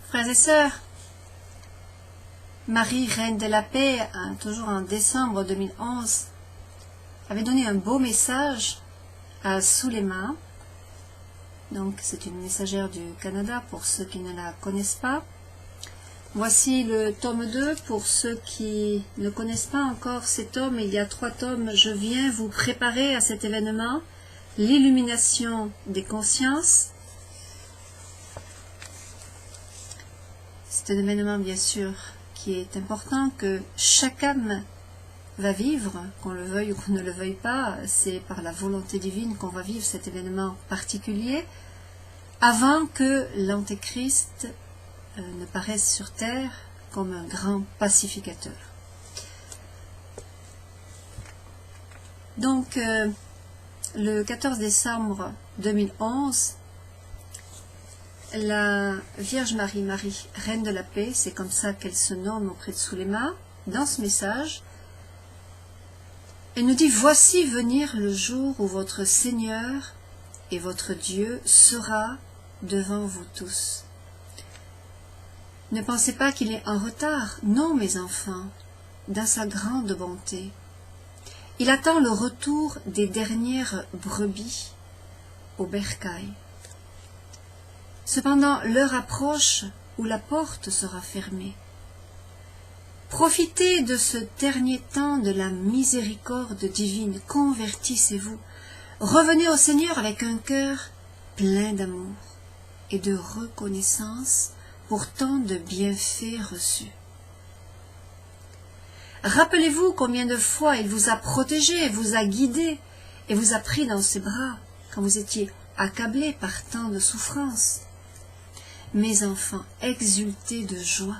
Frères et sœurs, Marie, reine de la paix, toujours en décembre 2011, avait donné un beau message à Sulema. Donc, c'est une messagère du Canada pour ceux qui ne la connaissent pas. Voici le tome 2 pour ceux qui ne connaissent pas encore ces tomes. Il y a 3 tomes. Je viens vous préparer à cet événement, l'illumination des consciences. C'est un événement, bien sûr, qui est important, que chaque âme va vivre, qu'on le veuille ou qu'on ne le veuille pas. C'est par la volonté divine qu'on va vivre cet événement particulier, avant que l'Antéchrist ne paraisse sur terre comme un grand pacificateur. Donc, le 14 décembre 2011, la Vierge Marie, reine de la paix, c'est comme ça qu'elle se nomme auprès de Sulema, dans ce message, elle nous dit: voici venir le jour où votre Seigneur et votre Dieu sera devant vous tous. Ne pensez pas qu'il est en retard, non mes enfants, dans sa grande bonté. Il attend le retour des dernières brebis au bercail. Cependant, l'heure approche où la porte sera fermée. Profitez de ce dernier temps de la miséricorde divine, convertissez-vous, revenez au Seigneur avec un cœur plein d'amour et de reconnaissance pour tant de bienfaits reçus. Rappelez-vous combien de fois il vous a protégé, vous a guidé et vous a pris dans ses bras quand vous étiez accablés par tant de souffrances. Mes enfants, exultez de joie,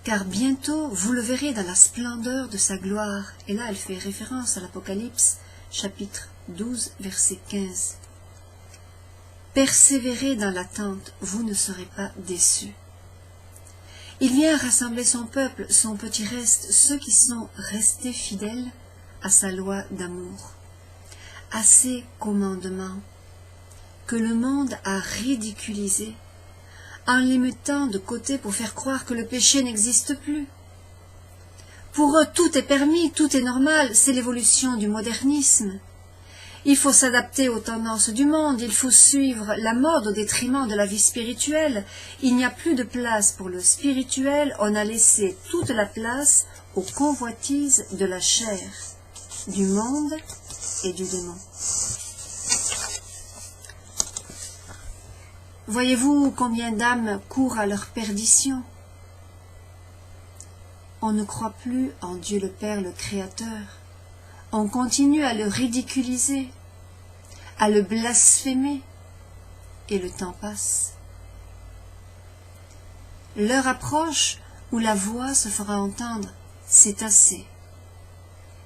car bientôt vous le verrez dans la splendeur de sa gloire. Et là, elle fait référence à l'Apocalypse, chapitre 12, verset 15. Persévérez dans l'attente, vous ne serez pas déçus. Il vient rassembler son peuple, son petit reste, ceux qui sont restés fidèles à sa loi d'amour, à ses commandements, que le monde a ridiculisés, en les mettant de côté pour faire croire que le péché n'existe plus. Pour eux, tout est permis, tout est normal, c'est l'évolution du modernisme. Il faut s'adapter aux tendances du monde, il faut suivre la mode au détriment de la vie spirituelle. Il n'y a plus de place pour le spirituel, on a laissé toute la place aux convoitises de la chair, du monde et du démon. Voyez-vous combien d'âmes courent à leur perdition? On ne croit plus en Dieu le Père, le Créateur. On continue à le ridiculiser, à le blasphémer, et le temps passe. L'heure approche où la voix se fera entendre: c'est assez,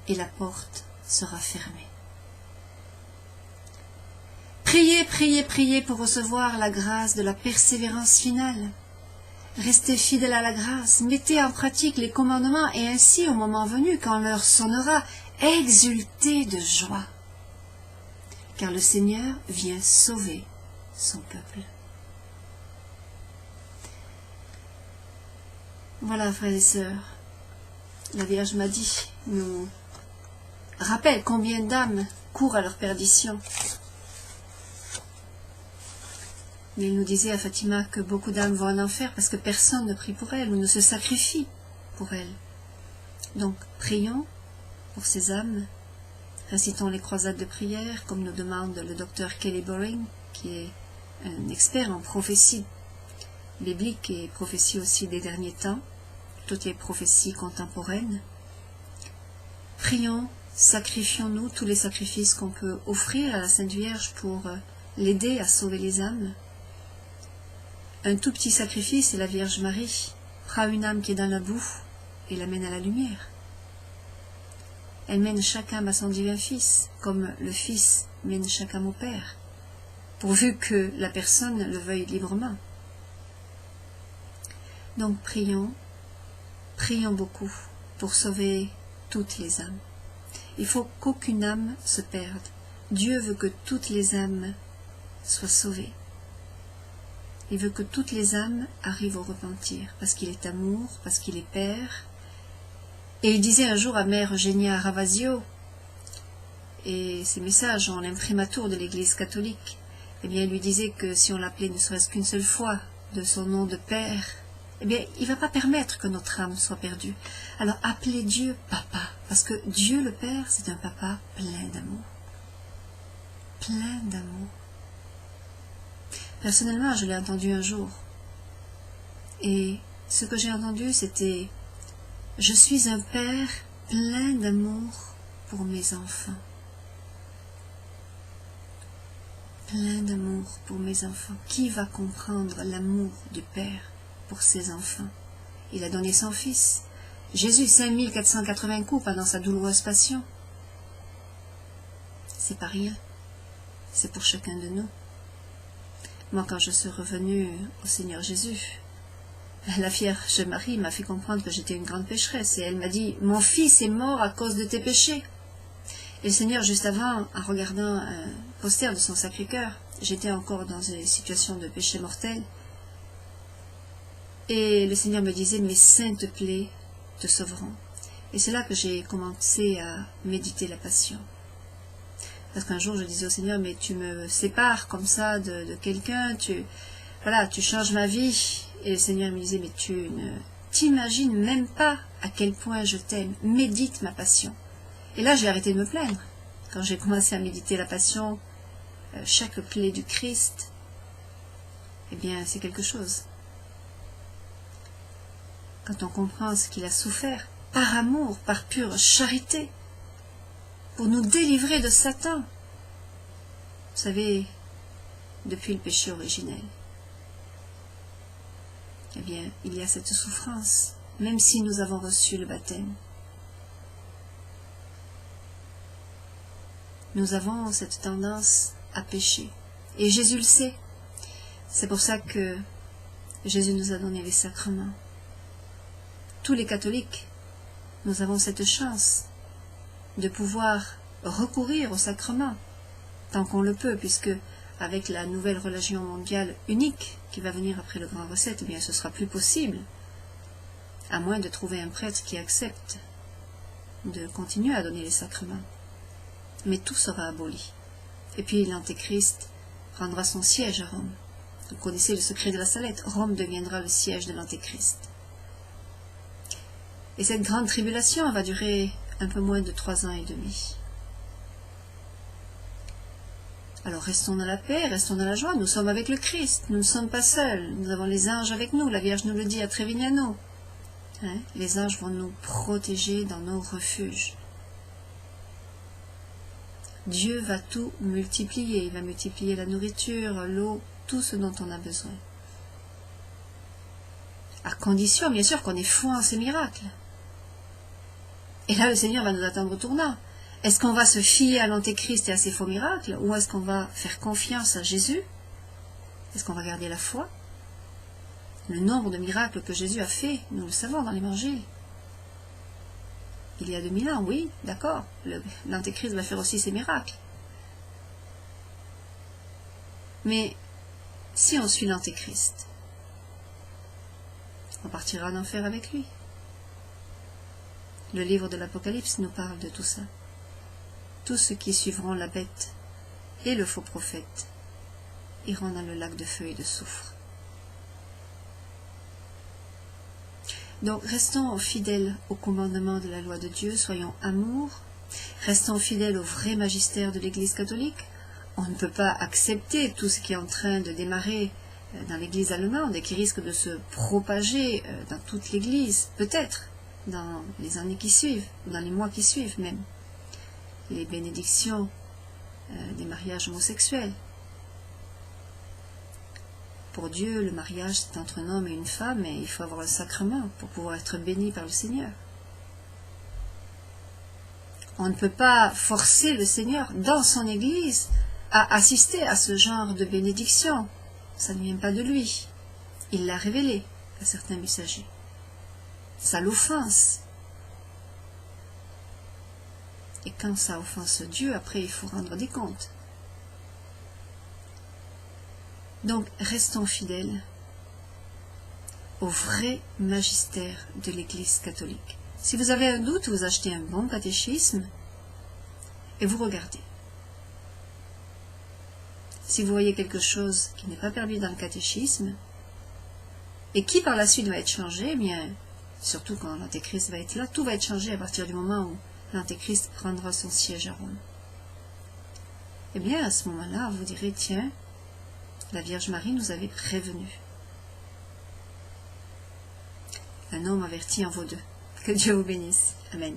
et la porte sera fermée. Priez, priez, priez pour recevoir la grâce de la persévérance finale. Restez fidèles à la grâce, mettez en pratique les commandements et ainsi, au moment venu, quand l'heure sonnera, exultez de joie. Car le Seigneur vient sauver son peuple. Voilà, frères et sœurs, la Vierge m'a dit, nous rappelle combien d'âmes courent à leur perdition. Mais il nous disait à Fatima que beaucoup d'âmes vont en enfer parce que personne ne prie pour elles ou ne se sacrifie pour elles. Donc, prions pour ces âmes, récitons les croisades de prière, comme nous demande le docteur Kelly Boring, qui est un expert en prophétie biblique et prophétie aussi des derniers temps, toutes les prophéties contemporaines. Prions, sacrifions-nous tous les sacrifices qu'on peut offrir à la Sainte Vierge pour l'aider à sauver les âmes. Un tout petit sacrifice, et la Vierge Marie prend une âme qui est dans la boue et l'amène à la lumière. Elle mène chaque âme à son divin Fils, comme le Fils mène chaque âme au Père, pourvu que la personne le veuille librement. Donc prions, prions beaucoup pour sauver toutes les âmes. Il faut qu'aucune âme se perde. Dieu veut que toutes les âmes soient sauvées. Il veut que toutes les âmes arrivent au repentir, parce qu'il est amour, parce qu'il est Père. Et il disait un jour à Mère Eugenia Ravasio, et ses messages ont l'imprimatur de l'Église catholique, eh bien, il lui disait que si on l'appelait ne serait-ce qu'une seule fois de son nom de Père, eh bien, il ne va pas permettre que notre âme soit perdue. Alors, appelez Dieu Papa, parce que Dieu le Père, c'est un Papa plein d'amour. Plein d'amour. Personnellement, je l'ai entendu un jour. Et ce que j'ai entendu, c'était « Je suis un Père plein d'amour pour mes enfants. » Plein d'amour pour mes enfants. Qui va comprendre l'amour du Père pour ses enfants? Il a donné son Fils. Jésus, 5480 coups pendant sa douloureuse passion. C'est pas rien. C'est pour chacun de nous. Moi, quand je suis revenue au Seigneur Jésus, la Vierge Marie m'a fait comprendre que j'étais une grande pécheresse. Et elle m'a dit, mon fils est mort à cause de tes péchés. Et le Seigneur, juste avant, en regardant un poster de son Sacré-Cœur, j'étais encore dans une situation de péché mortel. Et le Seigneur me disait, mes saintes plaies te sauveront. Et c'est là que j'ai commencé à méditer la passion. Parce qu'un jour, je disais au Seigneur, mais tu me sépares comme ça de quelqu'un, tu changes ma vie. Et le Seigneur me disait, mais tu ne t'imagines même pas à quel point je t'aime. Médite ma passion. Et là, j'ai arrêté de me plaindre. Quand j'ai commencé à méditer la passion, chaque plaie du Christ, eh bien, c'est quelque chose. Quand on comprend ce qu'il a souffert, par amour, par pure charité, pour nous délivrer de Satan. Vous savez, depuis le péché originel, eh bien, il y a cette souffrance, même si nous avons reçu le baptême. Nous avons cette tendance à pécher. Et Jésus le sait. C'est pour ça que Jésus nous a donné les sacrements. Tous les catholiques, nous avons cette chance de pouvoir recourir aux sacrements, tant qu'on le peut, puisque avec la nouvelle religion mondiale unique qui va venir après le grand recette, eh bien ce sera plus possible, à moins de trouver un prêtre qui accepte de continuer à donner les sacrements. Mais tout sera aboli. Et puis l'Antéchrist prendra son siège à Rome. Vous connaissez le secret de la Salette. Rome deviendra le siège de l'Antéchrist. Et cette grande tribulation va durer un peu moins de 3 ans et demi. Alors restons dans la paix, restons dans la joie. Nous sommes avec le Christ. Nous ne sommes pas seuls. Nous avons les anges avec nous. La Vierge nous le dit à Trevignano. Les anges vont nous protéger dans nos refuges. Dieu va tout multiplier. Il va multiplier la nourriture, l'eau, tout ce dont on a besoin. À condition, bien sûr, qu'on ait foi en ces miracles. Et là, le Seigneur va nous attendre au tournant. Est-ce qu'on va se fier à l'Antéchrist et à ses faux miracles, ou est-ce qu'on va faire confiance à Jésus? Est-ce qu'on va garder la foi? Le nombre de miracles que Jésus a fait, nous le savons dans l'Évangile. Il y a 2000 ans, oui, d'accord. L'Antéchrist va faire aussi ses miracles. Mais si on suit l'Antéchrist, on partira en enfer avec lui. Le livre de l'Apocalypse nous parle de tout ça. Tous ceux qui suivront la bête et le faux prophète iront dans le lac de feu et de soufre. Donc, restons fidèles au commandement de la loi de Dieu, soyons amour, restons fidèles au vrai magistère de l'Église catholique. On ne peut pas accepter tout ce qui est en train de démarrer dans l'Église allemande et qui risque de se propager dans toute l'Église, peut-être dans les années qui suivent, dans les mois qui suivent même. Les bénédictions des mariages homosexuels. Pour Dieu, le mariage, c'est entre un homme et une femme, et il faut avoir le sacrement pour pouvoir être béni par le Seigneur. On ne peut pas forcer le Seigneur dans son Église à assister à ce genre de bénédiction. Ça ne vient pas de lui. Il l'a révélé à certains messagers. Ça l'offense. Et quand ça offense Dieu, après il faut rendre des comptes. Donc, restons fidèles au vrai magistère de l'Église catholique. Si vous avez un doute, vous achetez un bon catéchisme et vous regardez. Si vous voyez quelque chose qui n'est pas permis dans le catéchisme et qui par la suite va être changé, eh bien, surtout quand l'Antéchrist va être là, tout va être changé à partir du moment où l'Antéchrist prendra son siège à Rome. Eh bien, à ce moment-là, vous direz, tiens, la Vierge Marie nous avait prévenus. Un homme averti en vaut deux. Que Dieu vous bénisse. Amen.